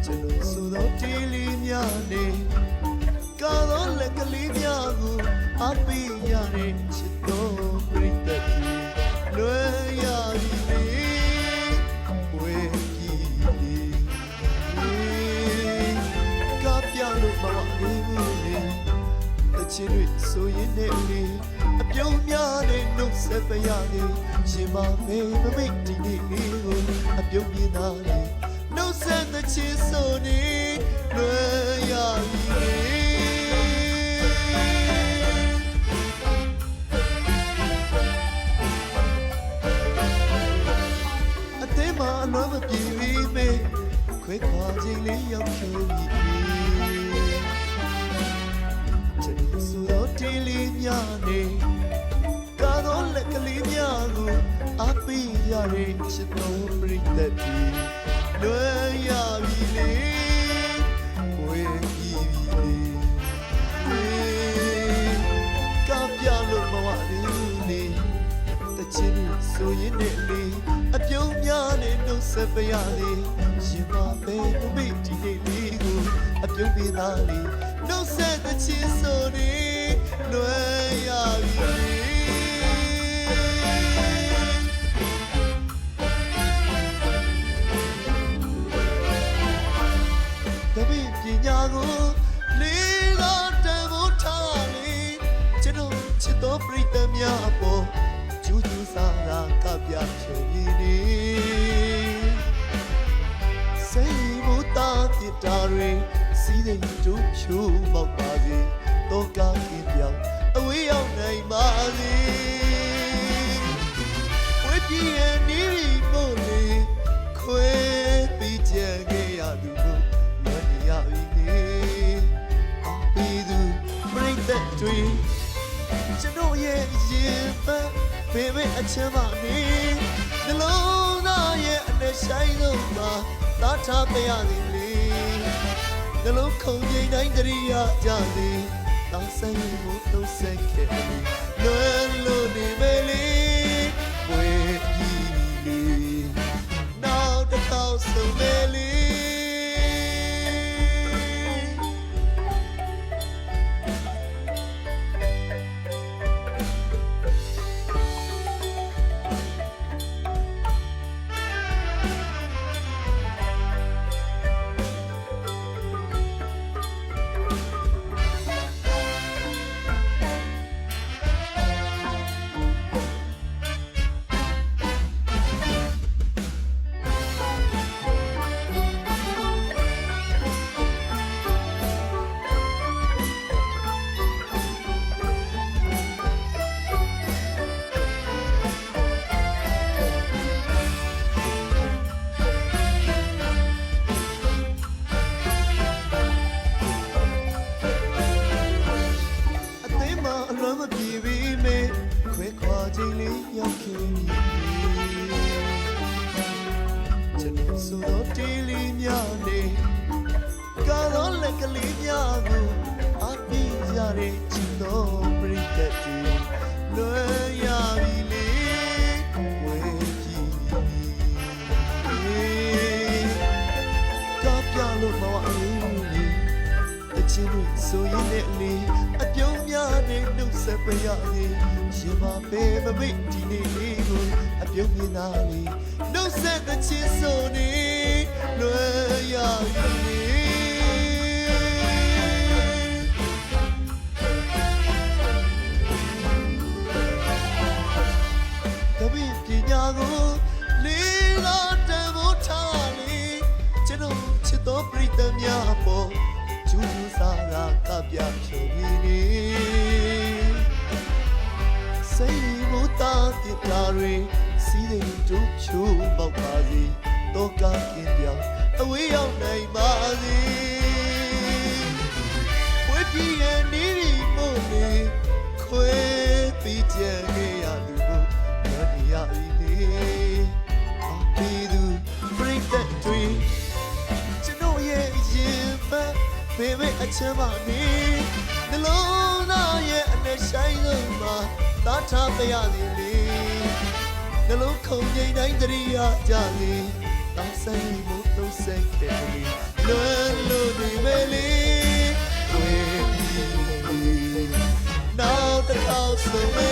ကျွန်တော်ဆိုတော့တီလီများနေကာတော့လက်ကလေးများကိုအပေးရတဲ့ချစ်တော်ပြိတ္တကြီးလွယ်ရပြီလေဝေကြီးကပြလို့မဝသေးဘူးလေတချင်တွေဆိုရင်လည်းအပြုံးများနဲ့နှုတ်ဆက်ပရနေရှင်မမေမမိတ်ဒီနေ့လေးကိုအပြုံးပြင်းသားနေနှုတ်ဆက်တဲ့ချစ်ဆိုနေလွယ်ရပြီလေအသေးမအလုံးမပြေပြီးမေခွေးခွာခြင်းလေးရောက်ခဲ့ပြီကျွန်တော်ဆိုတော့တီလီများနေကာတော့လက်ကလေးများကိုအပေးရတဲ့ချစ်တော်ပြိတ္တကြီးလွယ်ရပြီလေဝေးပြီလေကပြလို့မဝသေးဘူးလေတချင်ဆိုရင်လည်းလေအပြုံးများနဲ့နှုတ်ဆက်ပရလေရှင်မပဲမမေ့ဒီနေ့လေးကိုအပြုံးပေးသားလေနှုတ်ဆက်တဲ့ချစ်ဆိုနေလွယ်ရပြီလေတပည့်ပညာကိုလေးလာတမိုးထားလေကျွန်တော်ချစ်တော်ပြိတ္တများအပေါ်ကျူးကျူးစားတာကပြဖြေရည်နေစိတ်မသာပြတာတွေစီးတဲ့တို့ဖြူပေါက်ပါစေတော့ကကင်းပြောင်းအဝေးရောက်နိုင်ပါစေဝေးပြည့်ရဲ့နီးမို့လေခွေးပြီးကြခဲ့ရသူကိုလွန်ရပြီလေပြီးသူပြိတ္တတွေကျွန်တော်ရဲ့ရင်ပတ်ဖေးမေအချမ်းမနေနှလုံးသားရဲ့အနဲ့ဆိုင်ဆုံးမှာသာထားပြရသည်လေနှလုံးခုန်ချိန်တိုင်းတရိယာကြသည်သာဆိုင်မှုတော့ဆက်ခဲ့လွယ်လို့နေမလေဝေးကြီးလေနောက်တစ်ခေါက်ဆုံးမလေချိန်လေးရောက်ခဲ့ပြီကျွန်တော်ဆိုတော့တီလီများနေကာတော့လက်ကလေးများကိုအပေးရတဲ့ချစ်တော်ပြိတ္တကြီးလွယ်ရပြီလေဝေးကြီးကပြလို့မဝအေးလေတချင်လို့ဆိုရင်လည်းလေအပြုံးများနဲ့နှုတ်ဆက်ပရရင်ရှင်မပဲမမေ့ဒီနေ့လေးကိုအပြုံးပြင်းသားလေနှုတ်ဆက်တဲ့ချစ်ဆိုနေလွယ်ရပြီလေတပည့်ပညာကိုလေးလာတမိုးထားလေကျွန်တော်ချစ်တော်ပြိတ္တများပေါ်ကျူးကျူးစားတာကပြဖြေပြီးနေစိတ်မသာတိတာတွေစီးတဲ့တို့ဖြူပေါက်ပါစေတော့ကကင်းပြောင်းအဝေးရောက်နိုင်ပါစေဝေးပြည့်ရဲ့နီးမို့လေခွေးပြီးကြခဲ့ရသူကိုလွန်ရပြီလေပြီးသူပြိတ္တတွေကျွန်တော်ရဲ့ရင်ပတ်ဖေးမေအချမ်းမနေနှလုံးသားရဲ့အနဲ့ဆိုင်ဆုံးမှာသာထားပြရသည်လေ နှလုံးခုန်ငိမ့်တိုင်းတရိယာကြလေတောင်းဆိုင်မို့တော့စိတ်တယ်လေလွယ်လို့ဒီမဲလေးဝေးပြီးနောက်တစ်ခေါက်ဆိုမဲ